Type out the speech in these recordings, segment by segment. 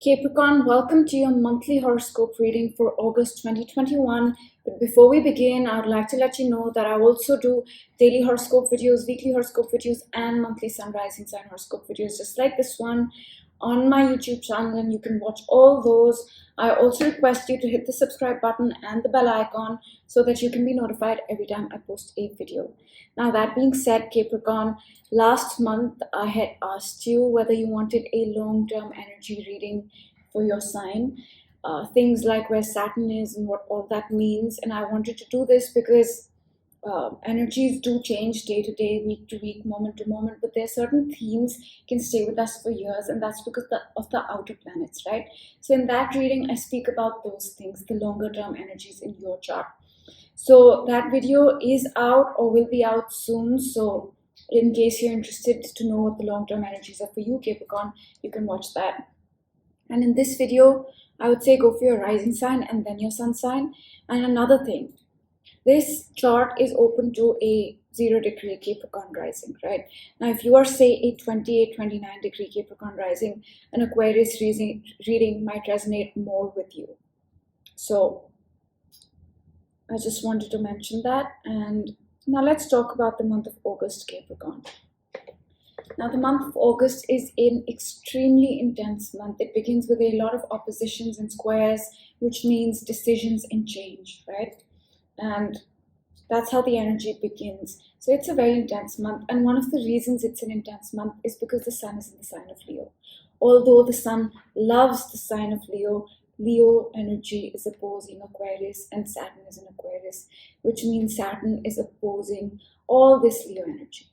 Capricorn, welcome to your monthly horoscope reading for August 2021. But before we begin, I would like to let you know that I also do daily horoscope videos, weekly horoscope videos, and monthly sun rising sign horoscope videos, just like this one on my YouTube channel, and you can watch all those. I also request you to hit the subscribe button and the bell icon so that you can be notified every time I post a video. Now, that being said, Capricorn, last month I had asked you whether you wanted a long-term energy reading for your sign. Things like where Saturn is and what all that means. And I wanted to do this because energies do change day to day, week to week, moment to moment, but there are certain themes can stay with us for years, and that's because of the outer planets, right? So in that reading, I speak about those things, the longer term energies in your chart. So that video is out or will be out soon. So in case you're interested to know what the long-term energies are for you, Capricorn, you can watch that. And in this video, I would say go for your rising sign and then your sun sign. And another thing, this chart is open to a 0-degree Capricorn rising, right? Now, if you are, say, a 28, 29-degree Capricorn rising, an Aquarius reading might resonate more with you. So I just wanted to mention that. And now let's talk about the month of August, Capricorn. Now, the month of August is an extremely intense month. It begins with a lot of oppositions and squares, which means decisions and change, right? And that's how the energy begins. So it's a very intense month. And one of the reasons it's an intense month is because the sun is in the sign of Leo. Although the sun loves the sign of Leo, Leo energy is opposing Aquarius and Saturn is in Aquarius, which means Saturn is opposing all this Leo energy.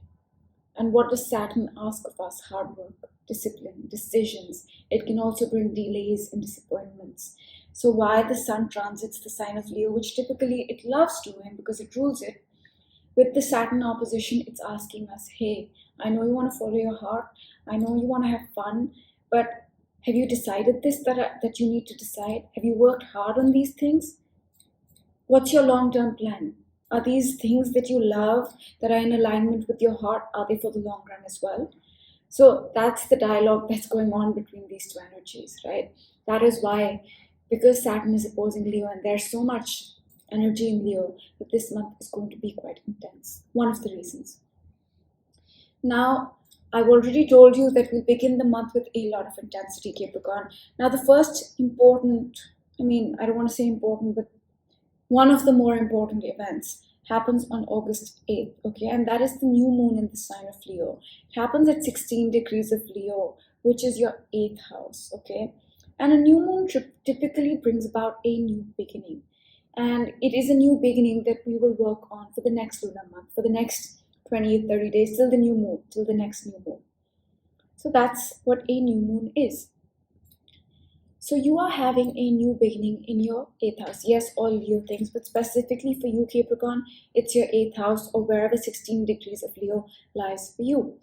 And what does Saturn ask of us? Hard work, discipline, decisions. It can also bring delays and disappointments. So while the sun transits the sign of Leo, which typically it loves doing because it rules it, with the Saturn opposition, it's asking us, hey, I know you want to follow your heart. I know you want to have fun, but have you decided this that you need to decide? Have you worked hard on these things? What's your long-term plan? Are these things that you love, that are in alignment with your heart, are they for the long run as well? So that's the dialogue that's going on between these two energies, right? That is why, because Saturn is opposing Leo and there's so much energy in Leo, that this month is going to be quite intense. One of the reasons. Now, I've already told you that we begin the month with a lot of intensity, Capricorn. Now, the first important, I don't want to say important, but one of the more important events happens on August 8th, okay? And that is the new moon in the sign of Leo. It happens at 16 degrees of Leo, which is your 8th house, okay? And a new moon typically brings about a new beginning. And it is a new beginning that we will work on for the next lunar month, for the next 20, 30 days, till the new moon, till the next new moon. So that's what a new moon is. So you are having a new beginning in your 8th house. Yes, all Leo things, but specifically for you, Capricorn, it's your 8th house or wherever 16 degrees of Leo lies for you.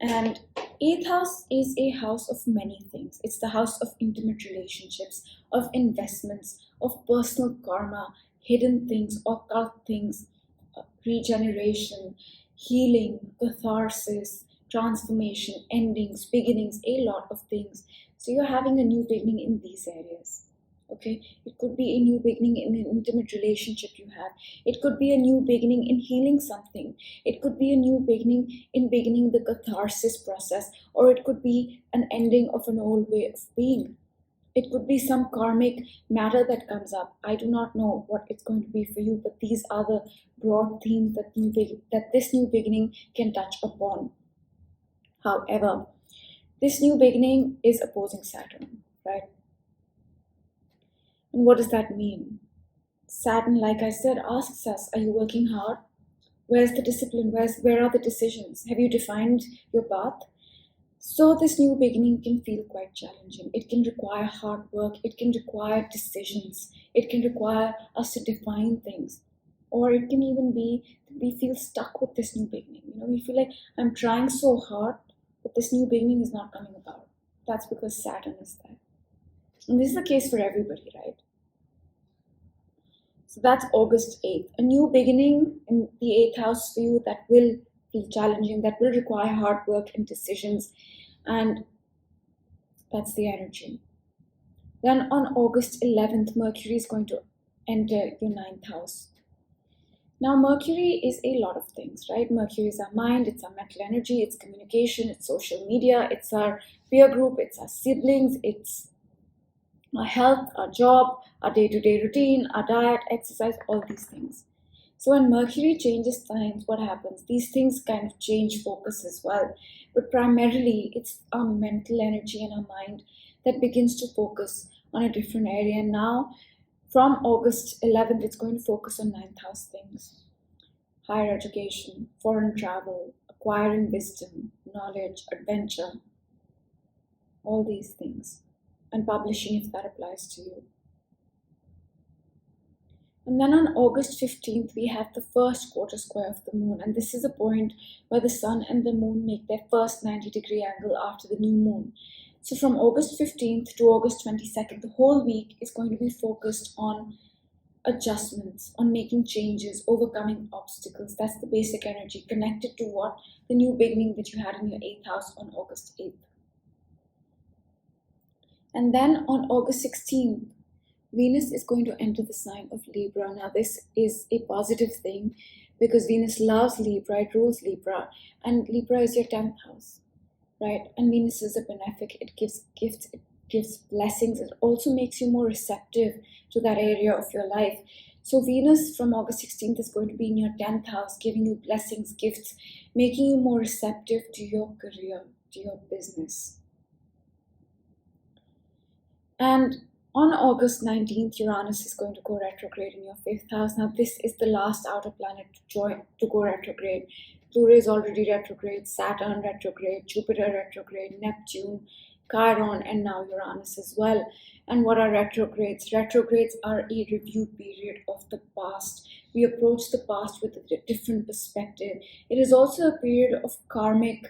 And 8th house is a house of many things. It's the house of intimate relationships, of investments, of personal karma, hidden things, occult things, regeneration, healing, catharsis, transformation, endings, beginnings, a lot of things. So you're having a new beginning in these areas. Okay, it could be a new beginning in an intimate relationship you have. It could be a new beginning in healing something. It could be a new beginning in beginning the catharsis process, or it could be an ending of an old way of being. It could be some karmic matter that comes up. I do not know what it's going to be for you, but these are the broad themes that this new beginning can touch upon. However, this new beginning is opposing Saturn, right? And what does that mean? Saturn, like I said, asks us, are you working hard? Where's the discipline? Where are the decisions? Have you defined your path? So this new beginning can feel quite challenging. It can require hard work. It can require decisions. It can require us to define things. Or it can even be that we feel stuck with this new beginning. We feel like I'm trying so hard, but this new beginning is not coming about. That's because Saturn is there. And this is the case for everybody, right? So that's August 8th. A new beginning in the 8th house for you that will feel challenging, that will require hard work and decisions. And that's the energy. Then on August 11th, Mercury is going to enter your ninth house. Now, Mercury is a lot of things, right? Mercury is our mind, it's our mental energy, it's communication, it's social media, it's our peer group, it's our siblings, it's our health, our job, our day-to-day routine, our diet, exercise, all these things. So when Mercury changes signs, what happens? These things kind of change focus as well. But primarily, it's our mental energy and our mind that begins to focus on a different area. And now, from August 11th, it's going to focus on ninth house things. Higher education, foreign travel, acquiring wisdom, knowledge, adventure, all these things. And publishing if that applies to you. And then on August 15th, we have the first quarter square of the moon. And this is a point where the sun and the moon make their first 90-degree angle after the new moon. So from August 15th to August 22nd, the whole week is going to be focused on adjustments, on making changes, overcoming obstacles. That's the basic energy connected to what? The new beginning that you had in your 8th house on August 8th. And then on August 16th, Venus is going to enter the sign of Libra. Now, this is a positive thing because Venus loves Libra, it rules Libra, and Libra is your 10th house, right? And Venus is a benefic, it gives gifts, it gives blessings, it also makes you more receptive to that area of your life. So Venus from August 16th is going to be in your 10th house, giving you blessings, gifts, making you more receptive to your career, to your business. And on August 19th, Uranus is going to go retrograde in your 5th house. Now, this is the last outer planet to go retrograde. Pluto is already retrograde, Saturn retrograde, Jupiter retrograde, Neptune, Chiron, and now Uranus as well. And what are retrogrades? Retrogrades are a review period of the past. We approach the past with a different perspective. It is also a period of karmic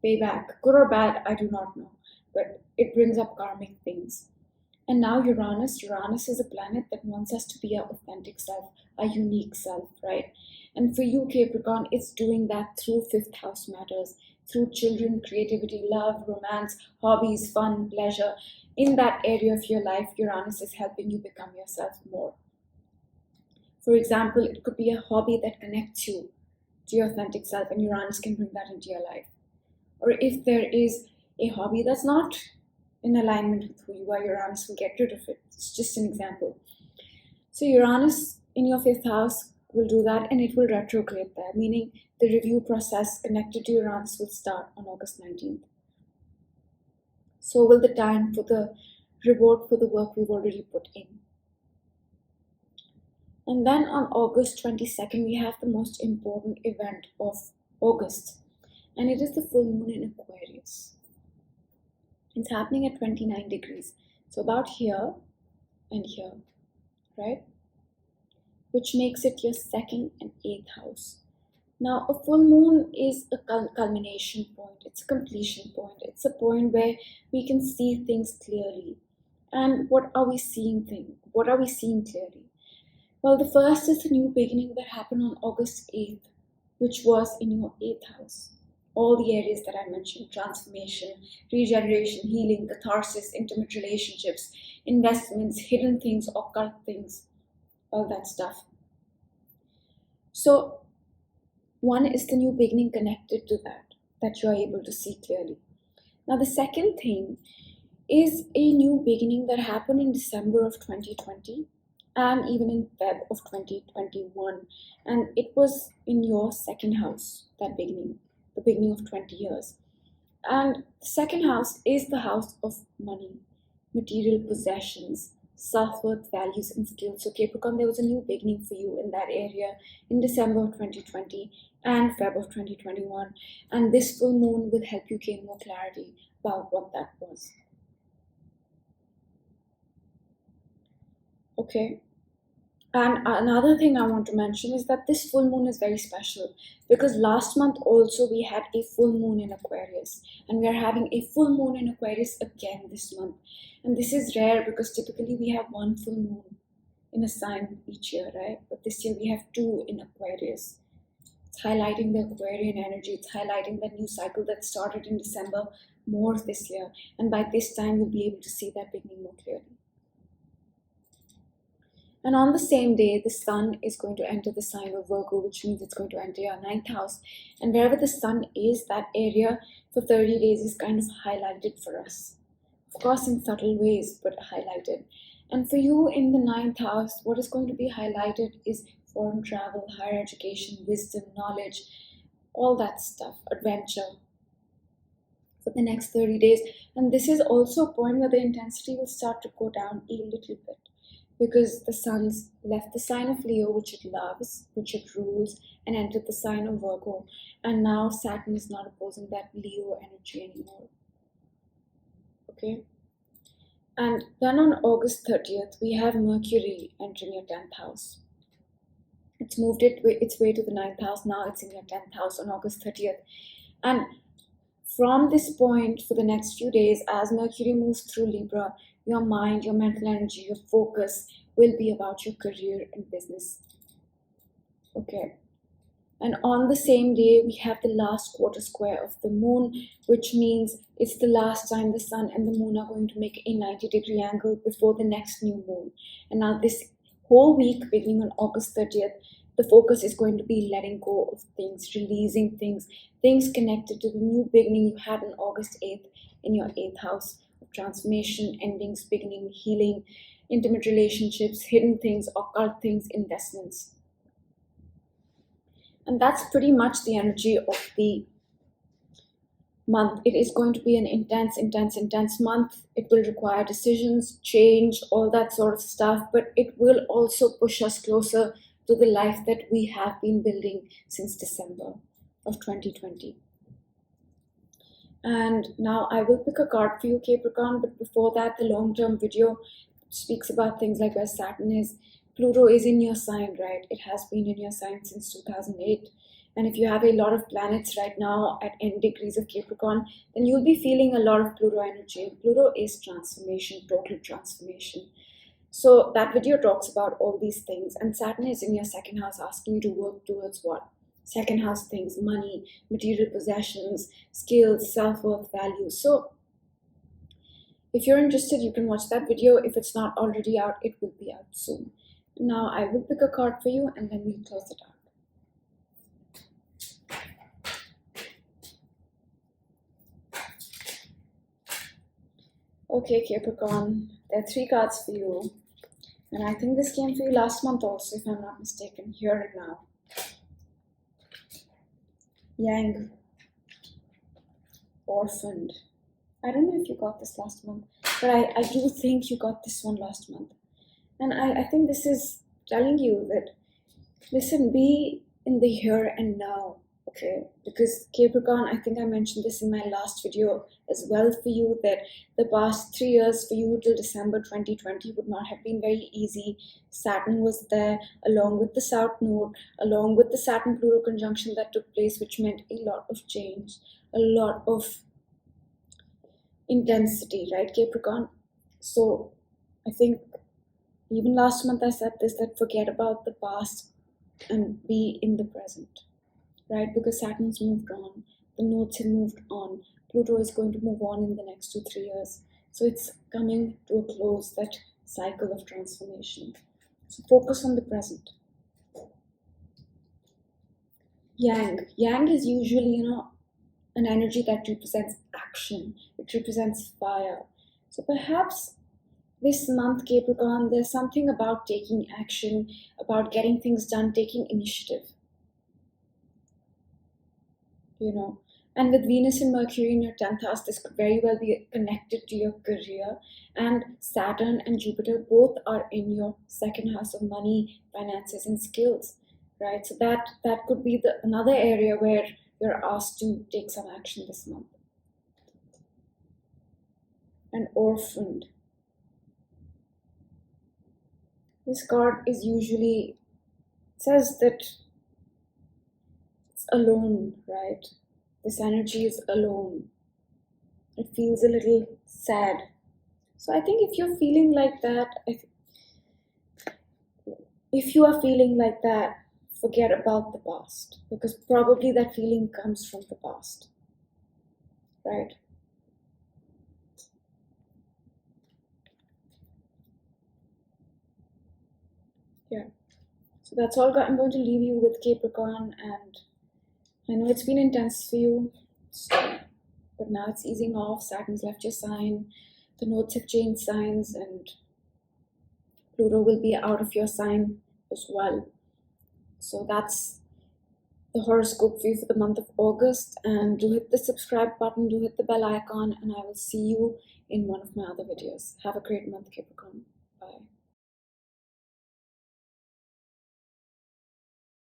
payback. Good or bad, I do not know. But it brings up karmic things. And now Uranus is a planet that wants us to be our authentic self, our unique self, right? And for you, Capricorn, it's doing that through 5th house matters, through children, creativity, love, romance, hobbies, fun, pleasure. In that area of your life, Uranus is helping you become yourself more. For example, it could be a hobby that connects you to your authentic self, and Uranus can bring that into your life. Or if there is a hobby that's not in alignment with who you are, Uranus will get rid of it. It's just an example. So Uranus in your 5th house will do that, and it will retrograde there, meaning the review process connected to Uranus will start on August 19th. So will the time for the reward for the work we've already put in. And then on August 22nd, we have the most important event of August, and it is the full moon in Aquarius. It's happening at 29 degrees. So about here and here, right? Which makes it your 2nd and 8th house. Now, a full moon is a culmination point. It's a completion point. It's a point where we can see things clearly. And what are we seeing clearly? Well, the first is the new beginning that happened on August 8th, which was in your 8th house. All the areas that I mentioned: transformation, regeneration, healing, catharsis, intimate relationships, investments, hidden things, occult things, all that stuff. So one is the new beginning connected to that you are able to see clearly. Now the second thing is a new beginning that happened in December of 2020 and even in Feb of 2021. And it was in your 2nd house, that beginning. The beginning of 20 years. And the 2nd house is the house of money, material possessions, self-worth, values, and skills. So Capricorn, there was a new beginning for you in that area in December of 2020 and Feb of 2021. And this full moon will help you gain more clarity about what that was. Okay. And another thing I want to mention is that this full moon is very special because last month also we had a full moon in Aquarius, and we are having a full moon in Aquarius again this month. And this is rare because typically we have one full moon in a sign each year, right? But this year we have 2 in Aquarius. It's highlighting the Aquarian energy. It's highlighting the new cycle that started in December more this year. And by this time, you'll be able to see that beginning more clearly. And on the same day, the sun is going to enter the sign of Virgo, which means it's going to enter your 9th house. And wherever the sun is, that area for 30 days is kind of highlighted for us. Of course, in subtle ways, but highlighted. And for you in the 9th house, what is going to be highlighted is foreign travel, higher education, wisdom, knowledge, all that stuff, adventure for the next 30 days. And this is also a point where the intensity will start to go down a little bit, because the sun's left the sign of Leo, which it loves, which it rules, and entered the sign of Virgo. And now Saturn is not opposing that Leo energy anymore. Okay? And then on August 30th, we have Mercury entering your 10th house. It's moved its way to the 9th house. Now it's in your 10th house on August 30th. And from this point, for the next few days, as Mercury moves through Libra, your mind, your mental energy, your focus will be about your career and business. Okay. And on the same day, we have the last quarter square of the moon, which means it's the last time the sun and the moon are going to make a 90-degree angle before the next new moon. And now this whole week, beginning on August 30th, the focus is going to be letting go of things, releasing things connected to the new beginning you had on August 8th in your 8th house. Transformation, endings, beginning, healing, intimate relationships, hidden things, occult things, investments. And that's pretty much the energy of the month. It is going to be an intense month. It will require decisions, change, all that sort of stuff, but it will also push us closer to the life that we have been building since December of 2020. And now I will pick a card for you, Capricorn, but before that, the long-term video speaks about things like where Saturn is. Pluto is in your sign, right? It has been in your sign since 2008. And if you have a lot of planets right now at n degrees of Capricorn, then you'll be feeling a lot of Pluto energy. Pluto is transformation, total transformation. So that video talks about all these things. And Saturn is in your 2nd house, asking you to work towards what? 2nd house things, money, material possessions, skills, self-worth, value. So if you're interested, you can watch that video. If it's not already out, it will be out soon. Now I will pick a card for you and then we'll close it out. Okay, Capricorn, there are 3 cards for you. And I think this came for you last month also, if I'm not mistaken. Here and now. Yang, orphaned. I don't know if you got this last month, but I do think you got this one last month. And I think this is telling you that, listen, be in the here and now, okay? Because Capricorn, I think I mentioned this in my last video as well for you, that the past 3 years for you till December 2020 would not have been very easy. Saturn was there along with the South Node, along with the Saturn-Pluto conjunction that took place, which meant a lot of change, a lot of intensity, right, Capricorn? So I think even last month I said this, that forget about the past and be in the present, right? Because Saturn's moved on, the nodes have moved on, Pluto is going to move on in the next 2-3 years. So it's coming to a close, that cycle of transformation. So focus on the present. Yang is usually, an energy that represents action. It represents fire. So perhaps this month, Capricorn, there's something about taking action, about getting things done, taking initiative. And with Venus and Mercury in your 10th house, this could very well be connected to your career. And Saturn and Jupiter both are in your 2nd house of money, finances, and skills, right? So that could be another area where you're asked to take some action this month. And orphaned. This card is usually, says that it's alone, right? This energy is alone. It feels a little sad. So I think if you're feeling like that, forget about the past, because probably that feeling comes from the past, right? Yeah. So that's all I'm going to leave you with, Capricorn, and I know it's been intense for you, so, but now it's easing off. Saturn's left your sign, the nodes have changed signs, and Pluto will be out of your sign as well. So that's the horoscope for you for the month of August. And do hit the subscribe button, do hit the bell icon, and I will see you in one of my other videos. Have a great month, Capricorn. Bye.